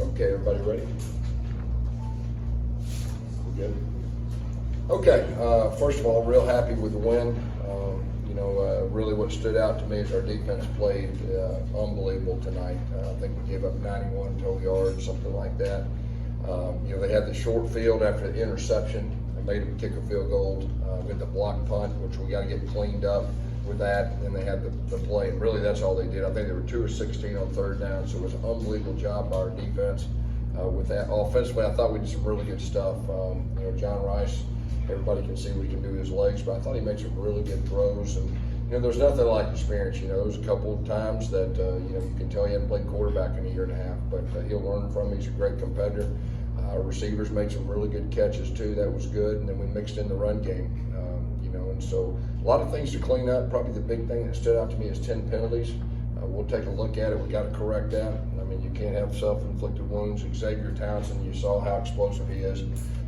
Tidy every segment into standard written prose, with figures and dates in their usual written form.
Okay, everybody ready? We good? Okay, first of all, real happy with the win. Really what stood out to me is our defense played unbelievable tonight. I think we gave up 91 total yards, something like that. They had the short field after the interception and made them kick a field goal with the block punt, which we got to get cleaned up with that. And then they had the play, and really that's all they did. I think they were 2 of 16 on third down, so it was an unbelievable job by our defense with that. Offensively, I thought we did some really good stuff. John Rice, everybody can see what he can do with his legs, but I thought he made some really good throws. And there's nothing like experience. There was a couple of times that you can tell he hadn't played quarterback in a year and a half, but he'll learn from him. He's a great competitor. Our receivers made some really good catches too. That was good. And then we mixed in the run game. And so a lot of things to clean up. Probably the big thing that stood out to me is 10 penalties. We'll take a look at it. We got to correct that. I mean, you can't have self-inflicted wounds. Xavier Townsend, you saw how explosive he is.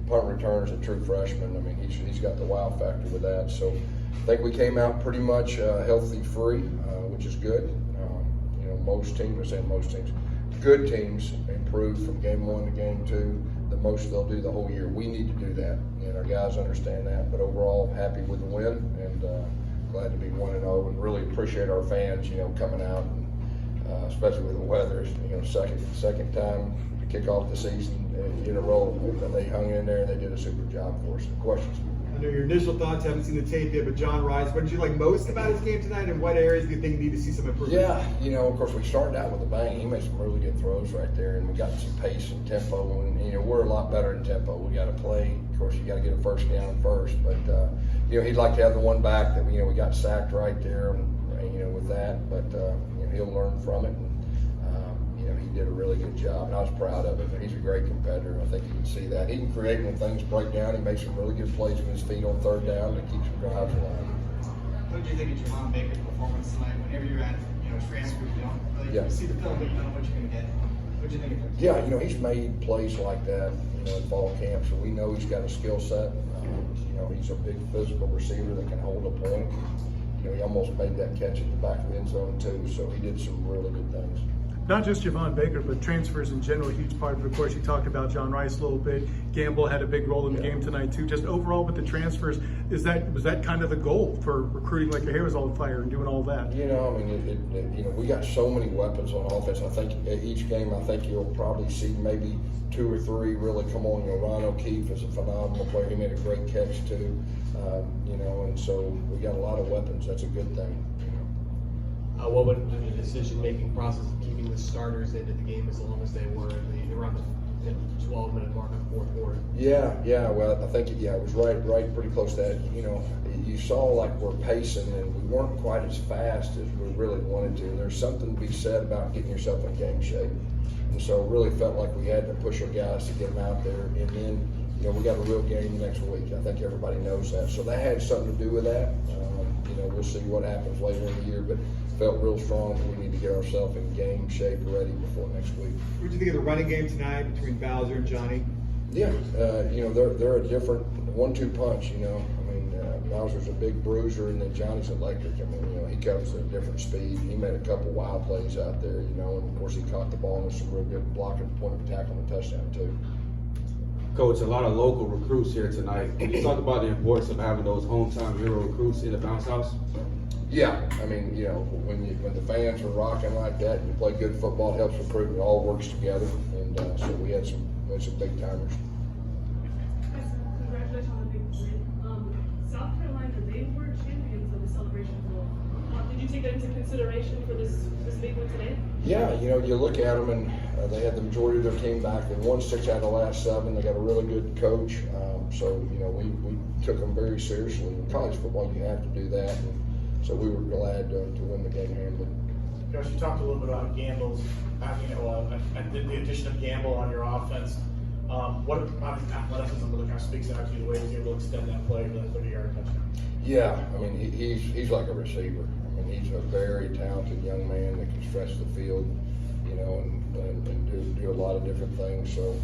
Punt return is a true freshman. I mean, he's got the wow factor with that. So I think we came out pretty much healthy free, which is good. Most teams, good teams improve from game 1 to game 2. The most they'll do the whole year. We need to do that, and our guys understand that. But overall, happy with the win, and glad to be 1-0, and really appreciate our fans, coming out, and, especially with the weather. Second time to kick off the season in a row, and they hung in there and they did a super job for us. Questions? I know your initial thoughts, haven't seen the tape yet, but John Rice, what did you like most about his game tonight, and what areas do you think need to see some improvement? Yeah, of course, we started out with a bang. He made some really good throws right there, and we got some pace and tempo, and we're a lot better in tempo. We got to play. Of course, you got to get a first down first, but he'd like to have the one back that we got sacked right there, with that. But he'll learn from it. And, he did a really good job, and I was proud of him. He's a great competitor. I think you can see that. He can create when things break down. He makes some really good plays with his feet on third down to keep some drives alive. What did you think of Javon Baker's performance tonight? Whenever you're at transfer, you see the film, but you don't know what you're going to get. What did you think of him? Yeah, he's made plays like that, in fall camp, so we know he's got a skill set. He's a big physical receiver that can hold a point. He almost made that catch at the back of the end zone too, so he did some really good things. Not just Javon Baker, but transfers in general, a huge part of it. Of course, you talked about John Rice a little bit. Gamble had a big role in the game tonight too. Just overall with the transfers, was that kind of the goal for recruiting, like your hair was on fire and doing all that? We got so many weapons on offense. I think each game, you'll probably see maybe 2 or 3 really come on. Ron O'Keefe is a phenomenal player. He made a great catch too. And so we got a lot of weapons. That's a good thing. What would the decision-making process of keeping the starters into the game as long as they were around the 12-minute mark of the fourth quarter? Yeah. Well, I think it was right, pretty close to that. You saw like we're pacing, and we weren't quite as fast as we really wanted to. There's something to be said about getting yourself in game shape, and so it really felt like we had to push our guys to get them out there. And then we got a real game next week. I think everybody knows that, so that had something to do with that. We'll see what happens later in the year, but felt real strong that we need to get ourselves in game shape ready before next week. What did you think of the running game tonight between Bowser and Johnny? Yeah, they're a different 1-2 punch. Bowser's a big bruiser, and then Johnny's electric. He comes at a different speed. He made a couple wild plays out there, and of course he caught the ball with some real good blocking, point of attack on the touchdown too. Coach, a lot of local recruits here tonight. Can you talk about the importance of having those hometown hero recruits in the bounce house? Yeah, when the fans are rocking like that, and you play good football, it helps recruit. It all works together, and so we had some big timers. Congratulations on the big win. South Carolina, they were champions of the Celebration Bowl. Did you take that into consideration for this big win today? Yeah, you look at them, and they had the majority of their team back. They won 6 out of the last 7. They got a really good coach, so we took them very seriously. In college football, you have to do that. And so we were glad to win the game handily. Coach, you talked a little bit about Gamble's, the addition of Gamble on your offense. What about his athleticism really kind of speaks out to you, the way he's able to extend that play to that 30-yard touchdown? Yeah, he's like a receiver. He's a very talented young man that can stretch the field, and do a lot of different things. So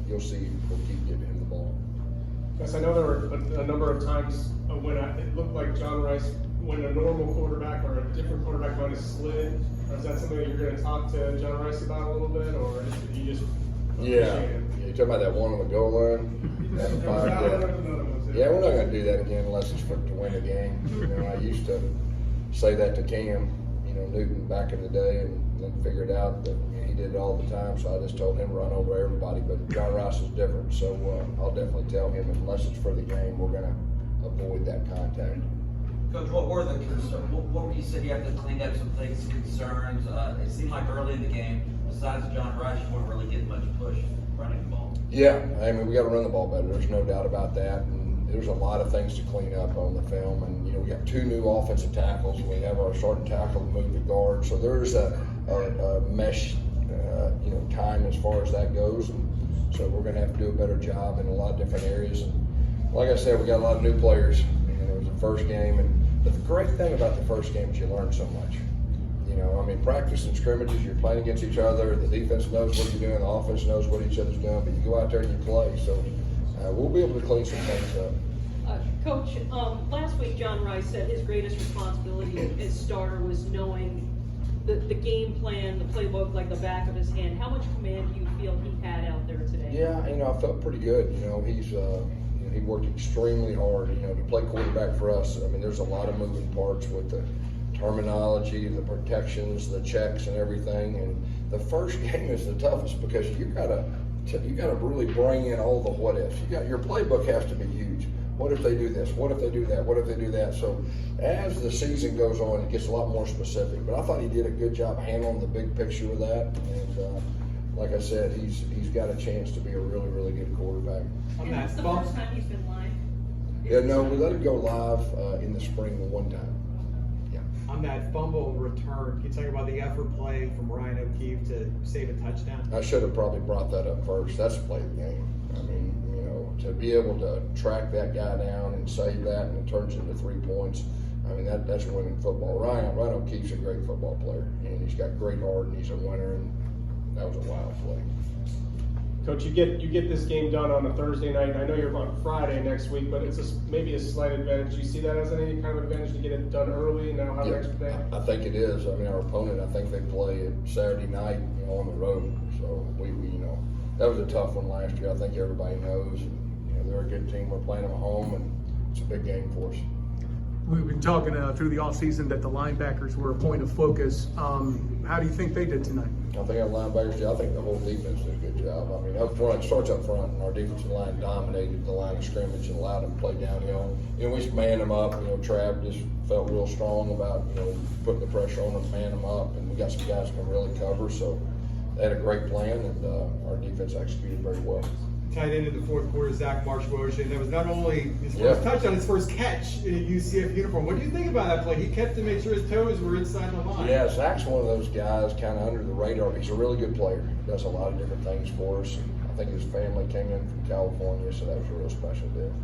you'll see we'll keep giving him the ball. Yes, I know there were a number of times when it looked like John Rice, when a normal quarterback or a different quarterback might have slid. Or is that something that you're going to talk to John Rice about a little bit, or did he just Yeah, appreciate it. you talking about that one on the goal line? That was five, yeah, we're not gonna do that again unless it's to win the game. You know, I used to say that to Cam, you know, Newton back in the day, and then figured out that he did it all the time. So I just told him to run over everybody. But John Rice is different, so I'll definitely tell him unless it's for the game, we're gonna avoid that contact. Coach, what were the concerns? What were you said you have to clean up some things, concerns? It seemed like early in the game, besides John Rice, you weren't really getting much push running the ball. Yeah, I mean, we got to run the ball better. There's no doubt about that. And there's a lot of things to clean up on the film. And, you know, we got 2 new offensive tackles. We have our starting tackle to move the guard. So there's a mesh, you know, time as far as that goes. And so we're going to have to do a better job in a lot of different areas. And like I said, we got a lot of new players. You know, it was the first game. And the great thing about the first game is you learn so much. You know, I mean, practice and scrimmages, you're playing against each other. The defense knows what you're doing. The offense knows what each other's doing. But you go out there and you play. So we'll be able to clean some things up. Coach, last week John Rice said his greatest responsibility as starter was knowing the game plan, the playbook like the back of his hand. How much command do you feel he had out there today? Yeah, you know, I felt pretty good. You know, he worked extremely hard, you know, to play quarterback for us. I mean, there's a lot of moving parts with the terminology, the protections, the checks, and everything. And the first game is the toughest because you gotta really bring in all the what ifs. Your playbook has to be huge. What if they do this? What if they do that? What if they do that? So as the season goes on, it gets a lot more specific. But I thought he did a good job handling the big picture of that. And like I said, he's got a chance to be a really, really good quarterback. And that's the first time he's been live? Yeah, no, we let him go live in the spring one time. On that fumble return, can you talk about the effort play from Ryan O'Keefe to save a touchdown? I should have probably brought that up first. That's the play of the game. I mean, you know, to be able to track that guy down and save that and it turns into 3 points, I mean, that's winning football. Ryan O'Keefe's a great football player, and he's got great heart, and he's a winner, and that was a wild play. Coach, you get this game done on a Thursday night. I know you're on Friday next week, but it's maybe a slight advantage. Do you see that as any kind of advantage to get it done early and now have an extra day? I think it is. I mean, our opponent, I think they play it Saturday night, you know, on the road. So we you know, that was a tough one last year. I think everybody knows. And, you know, they're a good team. We're playing them at home, and it's a big game for us. We've been talking through the offseason that the linebackers were a point of focus. How do you think they did tonight? I think our linebackers did. I think the whole defense did a good job. I mean, up front, it starts up front, and our defensive line dominated the line of scrimmage and allowed them to play downhill. You know, we manned them up. You know, Trav just felt real strong about, you know, putting the pressure on them, man them up, and we got some guys who can really cover. So they had a great plan, and our defense executed very well. Tight end in the fourth quarter, Zach Marshwojan. That was not only his first touchdown, his first catch in a UCF uniform. What do you think about that play? He kept to make sure his toes were inside the line. Yeah, Zach's one of those guys kind of under the radar. He's a really good player. He does a lot of different things for us. I think his family came in from California, so that was a real special deal.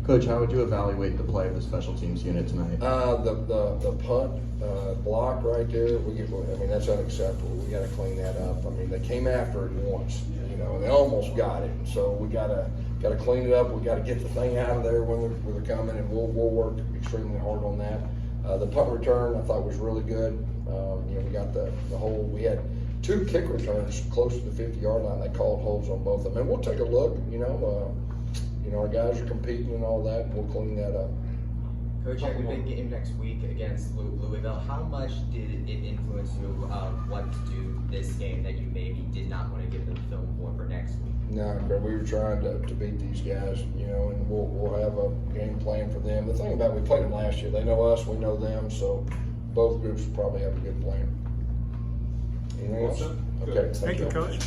Coach, how would you evaluate the play of the special teams unit tonight? The punt block right there, I mean, that's unacceptable. We got to clean that up. I mean, they came after it once, you know, and they almost got it. So we got to clean it up. We got to get the thing out of there when they're coming, and we'll work extremely hard on that. The punt return I thought was really good. You know, we got we had 2 kick returns close to the 50-yard line. They called holds on both of them, and we'll take a look. You know, our guys are competing and all that, and we'll clean that up. Coach, you have a big game next week against Louisville. How much did it influence you what to do this game that you maybe did not want to give them film for next week? No, but we were trying to beat these guys, you know, and we'll have a game plan for them. The thing about we played them last year, they know us, we know them, so both groups will probably have a good plan. Anything else? Okay, thank you, Coach.